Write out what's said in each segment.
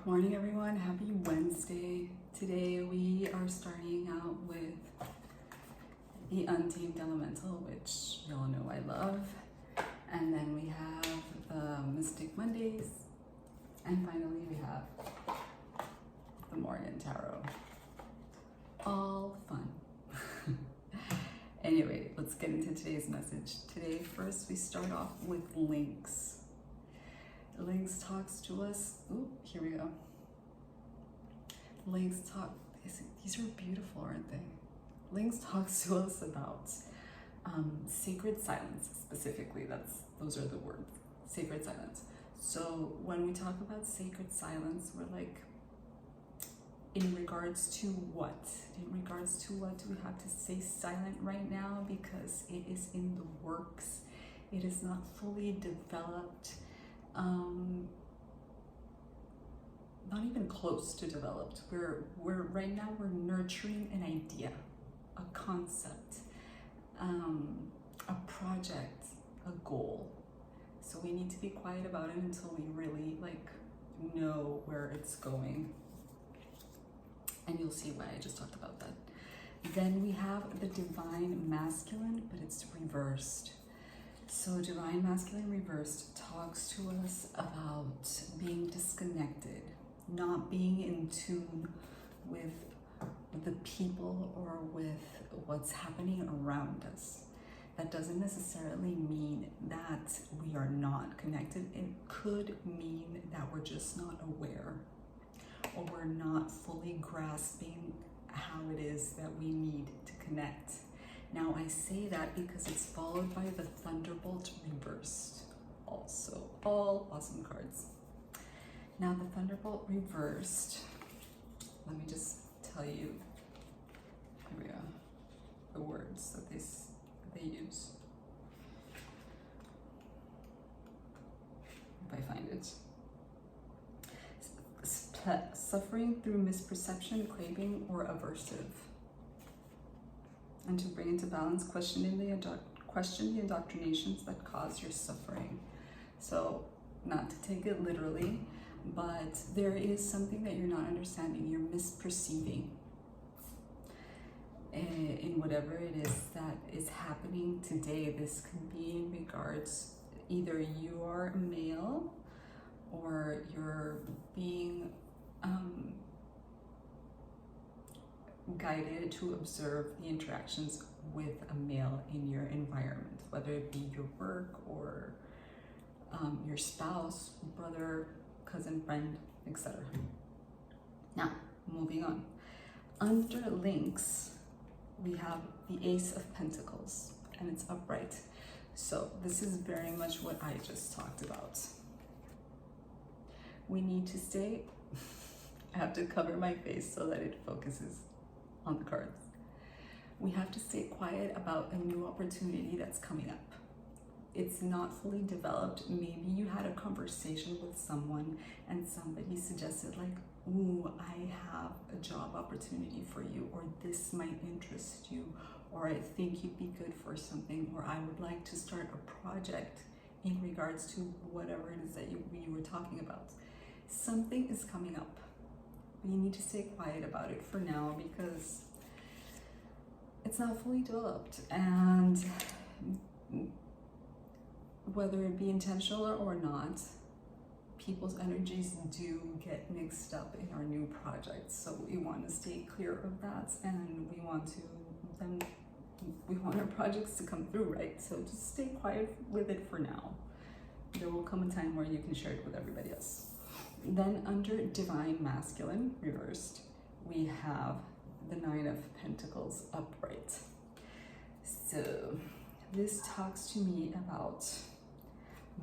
Good morning, everyone. Happy Wednesday. Today we are starting out with the Untamed Elemental, which you all know I love. And then we have the Mystic Mondays. And finally we have the Morgan Tarot. All fun. Anyway, let's get into today's message. Today, first we start off with Lynx. Lynx talks to us. Ooh, here we go. Lynx talk. These are beautiful, aren't they? Lynx talks to us about sacred silence. Specifically, those are the words. Sacred silence. So when we talk about sacred silence, we're like, in regards to what? In regards to what do we have to stay silent right now because it is in the works. It is not fully developed. Not even close to developed. We're right now we're nurturing an idea, a concept, a project, a goal. So we need to be quiet about it until we really know where it's going. And you'll see why I just talked about that. Then we have the Divine Masculine, but it's reversed. So Divine Masculine reversed talks to us about being disconnected, not being in tune with the people or with what's happening around us. That doesn't necessarily mean that we are not connected. It could mean that we're just not aware, or we're not fully grasping how it is that we need to connect. Now I say that because it's followed by the Thunderbolt reversed. Also, all awesome cards. Now the Thunderbolt reversed, let me just tell you, here we go, the words that they use. If I find it. Suffering through misperception, craving, or aversive. And to bring into balance, question the indoctrinations that cause your suffering. So, not to take it literally, but there is something that you're not understanding, you're misperceiving in whatever it is that is happening today. This can be in regards, either you are a male or you're being guided to observe the interactions with a male in your environment, whether it be your work or your spouse, brother, cousin, friend, etc. Now, moving on. Under Lynx, we have the Ace of Pentacles, and it's upright. So this is very much what I just talked about. We need to stay, I have to cover my face so that it focuses on the cards. We have to stay quiet about a new opportunity that's coming up. It's not fully developed. Maybe you had a conversation with someone and somebody suggested like, ooh, I have a job opportunity for you, or this might interest you, or I think you'd be good for something, or I would like to start a project in regards to whatever it is that you were talking about. Something is coming up. You need to stay quiet about it for now because it's not fully developed, and whether it be intentional or not, people's energies do get mixed up in our new projects. So we want to stay clear of that, and we want our projects to come through, right? So just stay quiet with it for now. There will come a time where you can share it with everybody else. Then under Divine Masculine reversed, we have the Nine of Pentacles upright. So this talks to me about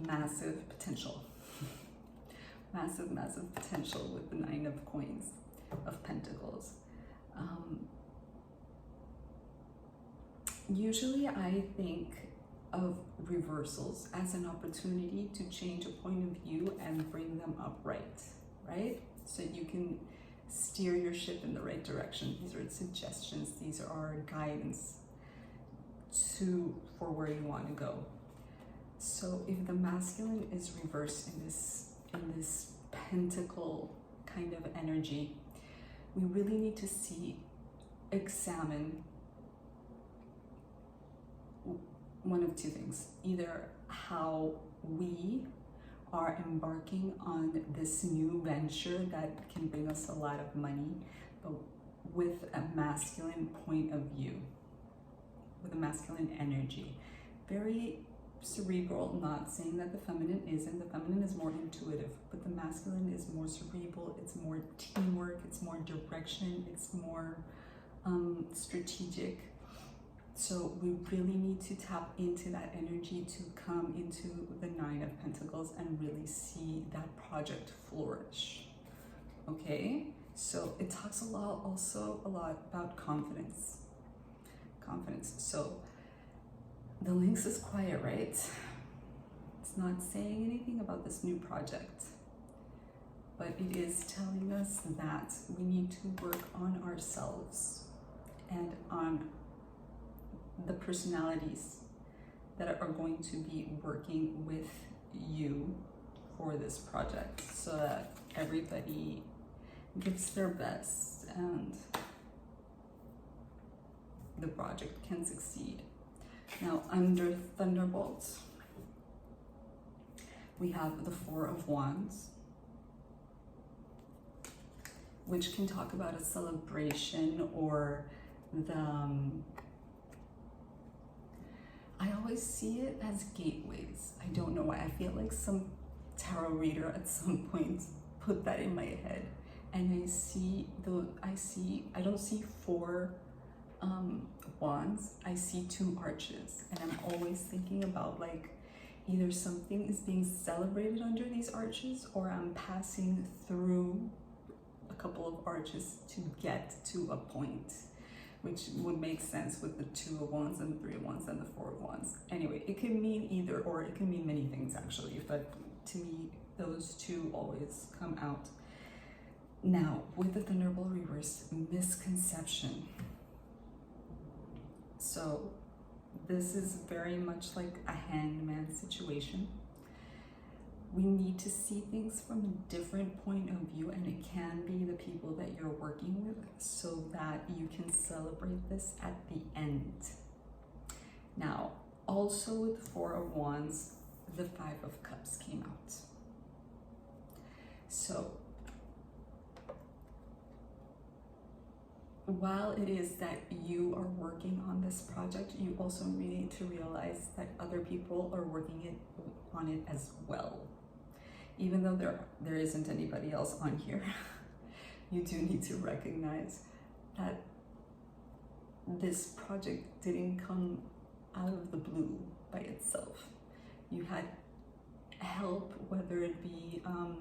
massive potential. massive potential with the Nine of Coins, of Pentacles. Usually I think of reversals as an opportunity to change a point of view and bring them upright, right? So you can steer your ship in the right direction. These are suggestions, these are guidance for where you want to go. So if the masculine is reversed in this pentacle kind of energy, we really need to examine one of two things. Either how we are embarking on this new venture that can bring us a lot of money, but with a masculine point of view, with a masculine energy. Very cerebral, not saying that the feminine isn't. The feminine is more intuitive, but the masculine is more cerebral, it's more teamwork, it's more direction, it's more strategic. So we really need to tap into that energy to come into the Nine of Pentacles and really see that project flourish. Okay, so it talks also a lot about confidence. So the Lynx is quiet, right? It's not saying anything about this new project, but it is telling us that we need to work on ourselves and on the personalities that are going to be working with you for this project, so that everybody gives their best and the project can succeed. Now, under Thunderbolts, we have the Four of Wands, which can talk about a celebration or I always see it as gateways. I don't know why. I feel like some tarot reader at some point put that in my head. And I don't see four wands, I see two arches. And I'm always thinking about like either something is being celebrated under these arches, or I'm passing through a couple of arches to get to a point, which would make sense with the Two of Wands and the Three of Wands and the Four of Wands. Anyway, it can mean either, or it can mean many things actually, but to me, those two always come out. Now, with the Thunderbolt reverse, misconception. So this is very much like a hangman situation. We need to see things from a different point of view, and it can be the people that you're working with, so that you can celebrate this at the end. Now, also with the Four of Wands, the Five of Cups came out. So while it is that you are working on this project, you also need to realize that other people are working on it as well. Even though there isn't anybody else on here, you do need to recognize that this project didn't come out of the blue by itself. You had help, whether it be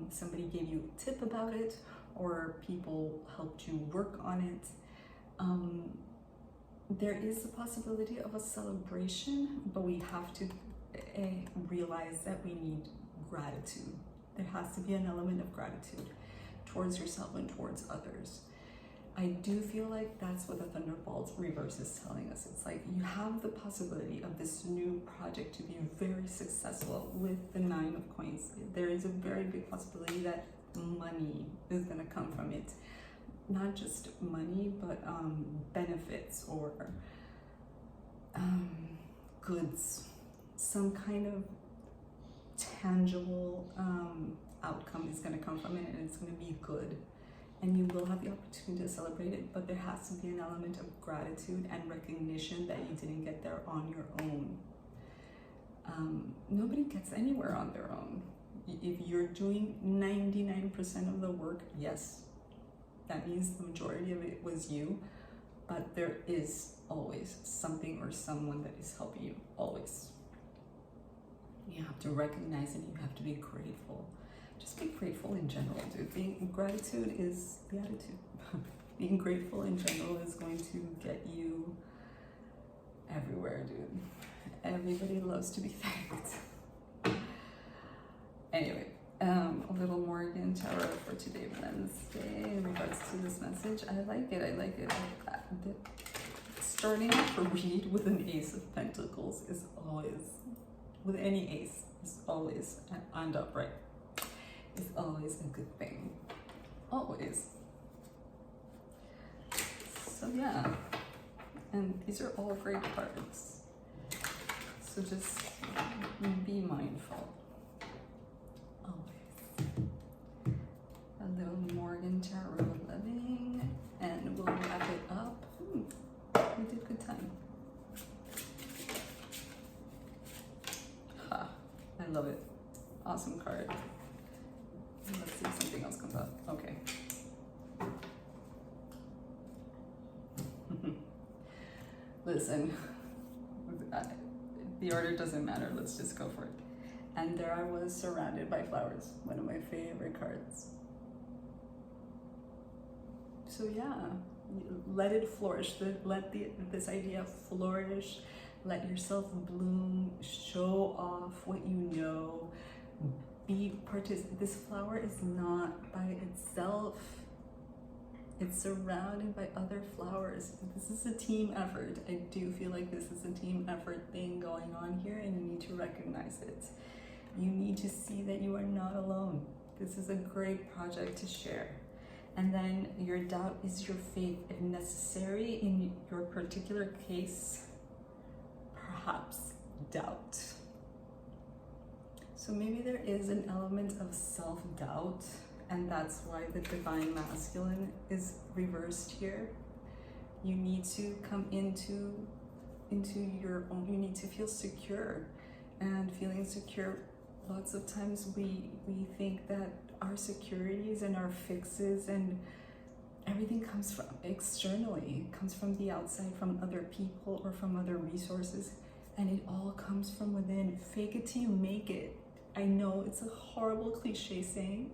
somebody gave you a tip about it, or people helped you work on it. There is a possibility of a celebration, but we have to realize that we need gratitude. There has to be an element of gratitude towards yourself and towards others. I do feel like that's what the Thunderbolts reverse is telling us. It's like you have the possibility of this new project to be very successful with the Nine of Coins. There is a very big possibility that money is going to come from it. Not just money, but benefits or goods. Some kind of tangible outcome is going to come from it, and it's going to be good. And you will have the opportunity to celebrate it, but there has to be an element of gratitude and recognition that you didn't get there on your own. Nobody gets anywhere on their own. If you're doing 99% of the work, yes, that means the majority of it was you, but there is always something or someone that is helping you, always. You have to recognize it, you have to be grateful. Just be grateful in general, dude. Gratitude is the attitude. Being grateful in general is going to get you everywhere, dude. Everybody loves to be thanked. Anyway, a little Morgan Tarot for today, Wednesday, in regards to this message. I like it. Starting off a read with an Ace of Pentacles is always, with any ace, is always, and upright, is always a good thing. always. So yeah, and these are all great cards. So just be mindful. Always. A little Morgan Tarot Living, and we'll wrap it up. We did good time. Ha, I love it. Awesome card. Let's see if something else comes up. Okay. Listen, the order doesn't matter. Let's just go for it. And there I was, surrounded by flowers. One of my favorite cards. So yeah, let it flourish. Let this idea flourish. Let yourself bloom. Show off what you know. This flower is not by itself. It's surrounded by other flowers. This is a team effort. I do feel like this is a team effort thing going on here, and you need to recognize it. You need to see that you are not alone. This is a great project to share. And then your doubt is your faith. If necessary, in your particular case, perhaps doubt. So maybe there is an element of self-doubt, and that's why the divine masculine is reversed here. You need to come into your own, you need to feel secure. And feeling secure, lots of times we think that our securities and our fixes and everything comes from externally, comes from the outside, from other people or from other resources, and it all comes from within. Fake it till you make it. I know it's a horrible cliche saying,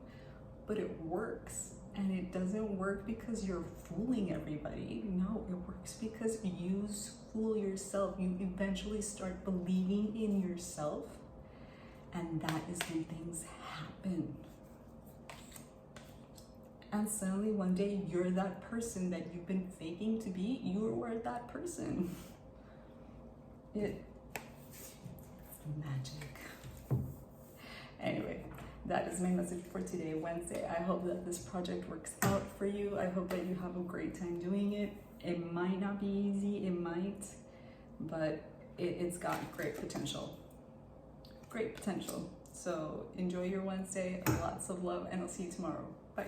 but it works. And it doesn't work because you're fooling everybody. No, it works because you fool yourself. You eventually start believing in yourself, and that is when things happen. And suddenly one day you're that person that you've been faking to be. You were that person. It's magic. Anyway, that is my message for today, Wednesday. I hope that this project works out for you. I hope that you have a great time doing it. It might not be easy, it might, but it's got great potential. Great potential. So enjoy your Wednesday, lots of love, and I'll see you tomorrow. Bye.